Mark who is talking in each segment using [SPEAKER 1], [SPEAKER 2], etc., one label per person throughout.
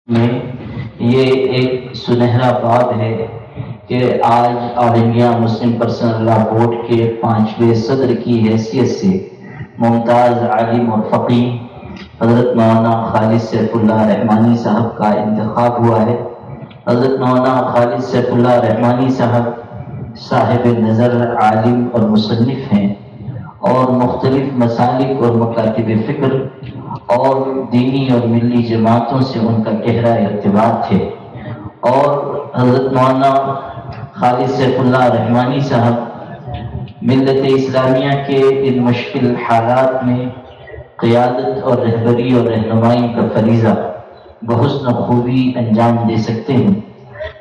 [SPEAKER 1] میں یہ ایک سنہرا باب ہے کہ آج آل انڈیا مسلم پرسنل لا بورڈ کے 5ویں صدر کی حیثیت سے ممتاز عالم اور فقیہ حضرت مولانا خالد سیف اللہ رحمانی صاحب کا انتخاب ہوا ہے۔ حضرت مولانا خالد سیف اللہ رحمانی صاحب نظر عالم اور مصنف ہیں، اور مختلف مسالک اور مکاتب فکر اور دینی اور ملی جماعتوں سے ان کا گہرا ارتباط ہے۔ اور حضرت مولانا خالد سیف اللہ رحمانی صاحب ملت اسلامیہ کے ان مشکل حالات میں قیادت اور رہبری اور رہنمائی کا فریضہ بحسن خوبی انجام دے سکتے ہیں۔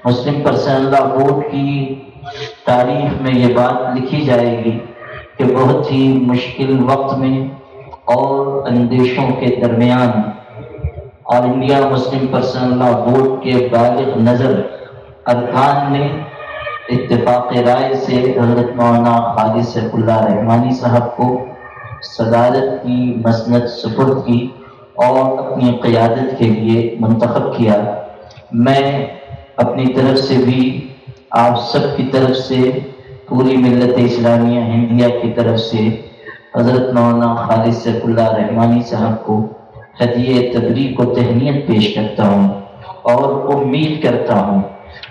[SPEAKER 1] مسلم پرسنل لا بورڈ کی تاریخ میں یہ بات لکھی جائے گی کہ بہت ہی مشکل وقت میں اور اندیشوں کے درمیان آل انڈیا مسلم پرسنل لا بورڈ کے بالغ نظر ارکان نے اتفاق رائے سے حضرت مولانا خالد سیف اللہ رحمانی صاحب کو صدارت کی مسند سپرد کی اور اپنی قیادت کے لیے منتخب کیا۔ میں اپنی طرف سے بھی آپ سب کی طرف سے پوری ملت اسلامیہ ہندیہ کی طرف سے حضرت مولانا خالد سیف اللہ رحمانی صاحب کو ہدیہ تبریک و تہنیت پیش کرتا ہوں، اور امید کرتا ہوں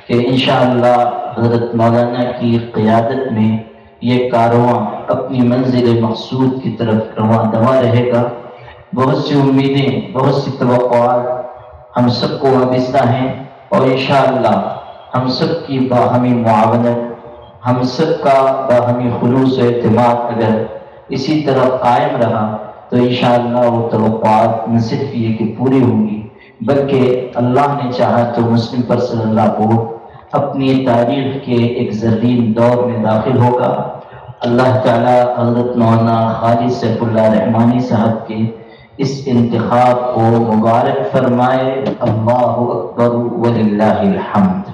[SPEAKER 1] کہ انشاءاللہ حضرت مولانا کی قیادت میں یہ کارواں اپنی منزل مقصود کی طرف رواں دواں رہے گا۔ بہت سی امیدیں، بہت سی توقعات ہم سب کو وابستہ ہیں، اور انشاءاللہ ہم سب کی باہمی معاونت، ہم سب کا باہمی خلوص و اعتماد اگر اسی طرح قائم رہا تو انشاءاللہ وہ توقعات نہ صرف یہ کہ پوری ہوں گی، بلکہ اللہ نے چاہا تو مسلم پرسنل لا بورڈ اپنی تاریخ کے ایک زرین دور میں داخل ہوگا۔ اللہ تعالی حضرت مولانا خالد سیف اللہ رحمانی صاحب کے اس انتخاب کو مبارک فرمائے۔ اللہ اکبر وللہ الحمد۔